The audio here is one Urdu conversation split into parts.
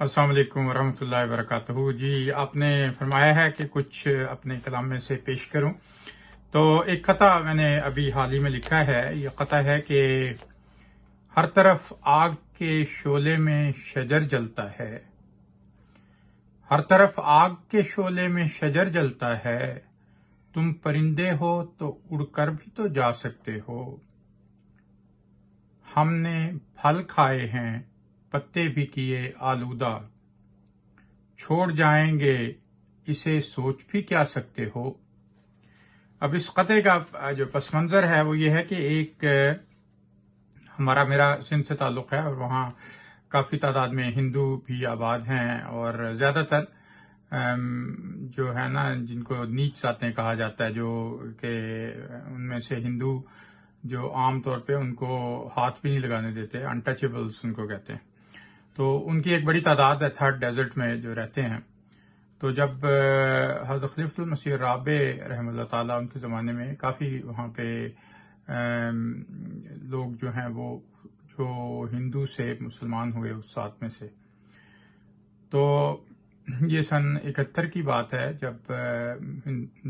السلام علیکم ورحمۃ اللہ وبرکاتہ۔ جی، آپ نے فرمایا ہے کہ کچھ اپنے کلام میں سے پیش کروں، تو ایک قطعہ میں نے ابھی حال ہی میں لکھا ہے۔ یہ قطعہ ہے کہ ہر طرف آگ کے شعلے میں شجر جلتا ہے، ہر طرف آگ کے شعلے میں شجر جلتا ہے، تم پرندے ہو تو اڑ کر بھی تو جا سکتے ہو، ہم نے پھل کھائے ہیں پتے بھی کیے آلودہ، چھوڑ جائیں گے اسے سوچ بھی کیا سکتے ہو۔ اب اس قطعے کا جو پس منظر ہے وہ یہ ہے کہ ایک میرا سندھ سے تعلق ہے، اور وہاں کافی تعداد میں ہندو بھی آباد ہیں، اور زیادہ تر جو ہے نا جن کو نیچ ذاتیں کہا جاتا ہے، جو کہ ان میں سے ہندو جو عام طور پہ ان کو ہاتھ بھی نہیں لگانے دیتے، انٹچیبلز ان کو کہتے ہیں، تو ان کی ایک بڑی تعداد ہے تھرڈ ڈیزرٹ میں جو رہتے ہیں۔ تو جب حضرت خلیفۃ المسیح رابع رحمۃ اللہ تعالیٰ ان کے زمانے میں کافی وہاں پہ لوگ جو ہیں وہ جو ہندو سے مسلمان ہوئے اس ساتھ میں سے، تو یہ سن 71 کی بات ہے،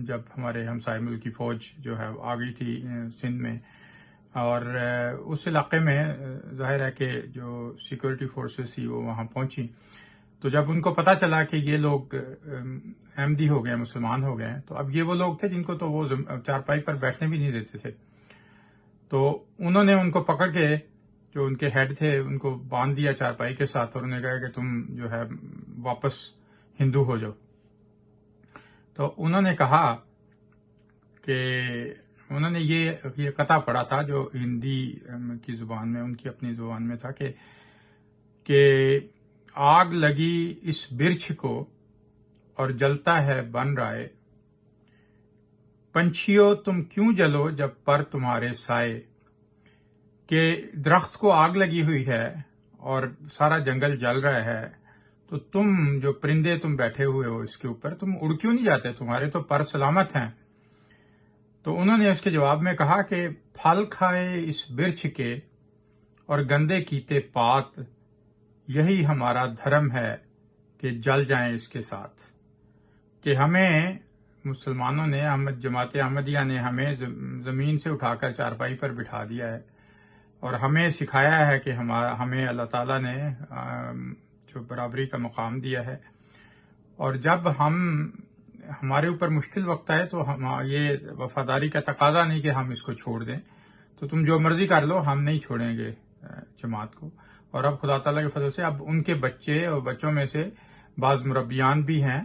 جب ہمارے ہمسائے ملک کی فوج جو ہے آ گئی تھی سندھ میں، اور اس علاقے میں ظاہر ہے کہ جو سیکورٹی فورسز تھی وہ وہاں پہنچی، تو جب ان کو پتا چلا کہ یہ لوگ احمدی ہو گئے، مسلمان ہو گئے، تو اب یہ وہ لوگ تھے جن کو تو وہ چارپائی پر بیٹھنے بھی نہیں دیتے تھے، تو انہوں نے ان کو پکڑ کے، جو ان کے ہیڈ تھے، ان کو باندھ دیا چارپائی کے ساتھ، اور انہوں نے کہا کہ تم جو ہے واپس ہندو ہو جاؤ۔ تو انہوں نے کہا کہ انہوں نے یہ قطعہ پڑھا تھا جو ہندی کی زبان میں، ان کی اپنی زبان میں تھا کہ آگ لگی اس برچھ کو اور جلتا ہے بن رائے، پنچھیوں تم کیوں جلو جب پر تمہارے سائے، کہ درخت کو آگ لگی ہوئی ہے اور سارا جنگل جل رہا ہے، تو تم جو پرندے تم بیٹھے ہوئے ہو اس کے اوپر، تم اڑ کیوں نہیں جاتے؟ تمہارے تو پر سلامت ہیں۔ تو انہوں نے اس کے جواب میں کہا کہ پھل کھائے اس برچھ کے اور گندے کیتے پات، یہی ہمارا دھرم ہے کہ جل جائیں اس کے ساتھ، کہ ہمیں مسلمانوں نے، جماعت احمدیہ نے ہمیں زمین سے اٹھا کر چارپائی پر بٹھا دیا ہے، اور ہمیں سکھایا ہے کہ ہمیں اللہ تعالیٰ نے جو برابری کا مقام دیا ہے، اور جب ہمارے اوپر مشکل وقت آئے تو یہ وفاداری کا تقاضا نہیں کہ ہم اس کو چھوڑ دیں، تو تم جو مرضی کر لو، ہم نہیں چھوڑیں گے جماعت کو۔ اور اب خدا تعالیٰ کے فضل سے اب ان کے بچے اور بچوں میں سے بعض مربیان بھی ہیں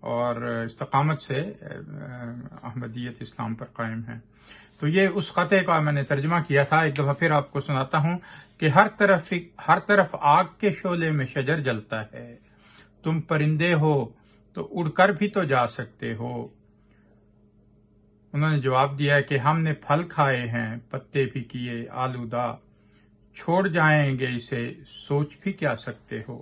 اور استقامت سے احمدیت اسلام پر قائم ہیں۔ تو یہ اس خطے کا میں نے ترجمہ کیا تھا، ایک دفعہ پھر آپ کو سناتا ہوں کہ ہر طرف آگ کے شعلے میں شجر جلتا ہے، تم پرندے ہو تو اڑ کر بھی تو جا سکتے ہو۔ انہوں نے جواب دیا کہ ہم نے پھل کھائے ہیں پتے بھی کیے آلودہ، چھوڑ جائیں گے اسے سوچ بھی کیا سکتے ہو۔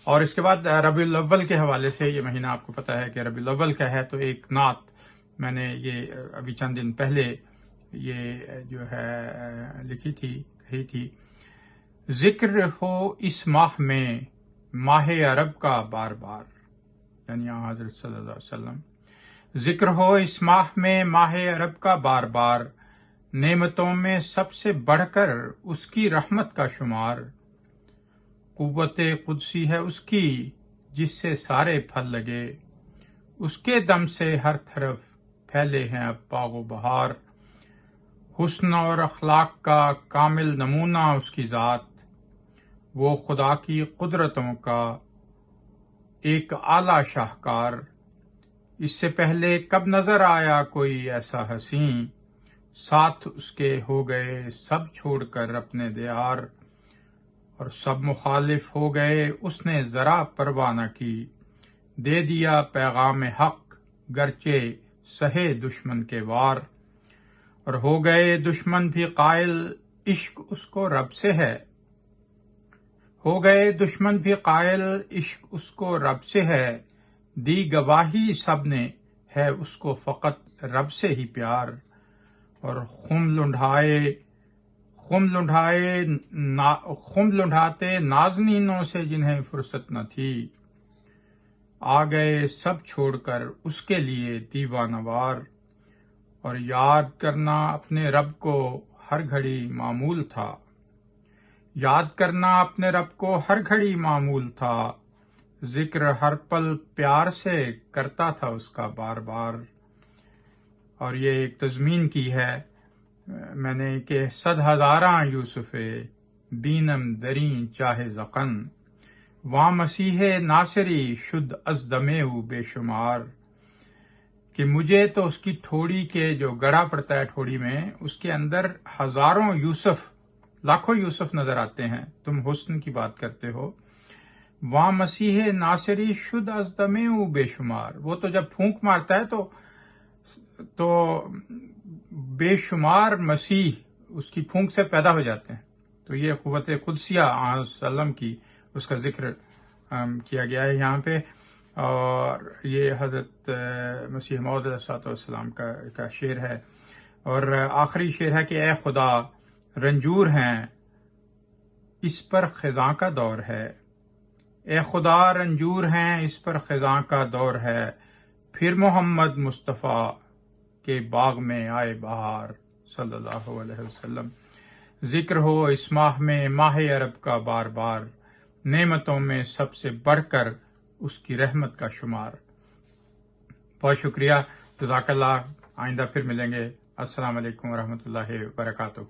اور اس کے بعد ربیع الاول کے حوالے سے، یہ مہینہ آپ کو پتا ہے کہ ربیع الاول کا ہے، تو ایک نعت میں نے یہ ابھی چند دن پہلے یہ جو ہے لکھی تھی، کہی تھی: ذکر ہو اس ماہ میں ماہ عرب کا بار بار، یعنی حضرت صلی اللہ علیہ وسلم، ذکر ہو اس ماہ میں ماہ عرب کا بار بار، نعمتوں میں سب سے بڑھ کر اس کی رحمت کا شمار، قوت قدسی ہے اس کی جس سے سارے پھل لگے، اس کے دم سے ہر طرف پھیلے ہیں اب باغ و بہار، حسن اور اخلاق کا کامل نمونہ اس کی ذات، وہ خدا کی قدرتوں کا ایک اعلیٰ شاہکار، اس سے پہلے کب نظر آیا کوئی ایسا حسین، ساتھ اس کے ہو گئے سب چھوڑ کر اپنے دیار، اور سب مخالف ہو گئے اس نے ذرا پرواہ نہ کی، دے دیا پیغام حق گرچہ سہے دشمن کے وار، اور ہو گئے دشمن بھی قائل عشق اس کو رب سے ہے، ہو گئے دشمن بھی قائل عشق اس کو رب سے ہے، دی گواہی سب نے ہے اس کو فقط رب سے ہی پیار، اور خم لنڈھاتے نازنینوں سے جنہیں فرصت نہ تھی، آ گئے سب چھوڑ کر اس کے لیے دیوانہ وار، اور یاد کرنا اپنے رب کو ہر گھڑی معمول تھا، یاد کرنا اپنے رب کو ہر گھڑی معمول تھا، ذکر ہر پل پیار سے کرتا تھا اس کا بار بار۔ اور یہ ایک تضمین کی ہے میں نے کہ 100,000 یوسف بینم دریں چاہے زقن، واں مسیح ناصری شد از دمے بے شمار، کہ مجھے تو اس کی ٹھوڑی کے جو گڑھا پڑتا ہے ٹھوڑی میں، اس کے اندر ہزاروں یوسف، لاکھوں یوسف نظر آتے ہیں۔ تم حسن کی بات کرتے ہو، وہاں مسیح ناصری شد از دمے بے شمار، وہ تو جب پھونک مارتا ہے تو بے شمار مسیح اس کی پھونک سے پیدا ہو جاتے ہیں۔ تو یہ قوت قدسیہ آن وسلم کی، اس کا ذکر کیا گیا ہے یہاں پہ، اور یہ حضرت مسیح موعود علیہ السلام کا شعر ہے۔ اور آخری شعر ہے کہ اے خدا رنجور ہیں اس پر خزاں کا دور ہے، اے خدا رنجور ہیں اس پر خزاں کا دور ہے، پھر محمد مصطفیٰ کے باغ میں آئے بہار، صلی اللہ علیہ وسلم۔ ذکر ہو اس ماہ میں ماہ عرب کا بار بار، نعمتوں میں سب سے بڑھ کر اس کی رحمت کا شمار۔ بہت شکریہ، جزاک اللہ۔ آئندہ پھر ملیں گے۔ السلام علیکم ورحمۃ اللہ وبرکاتہ۔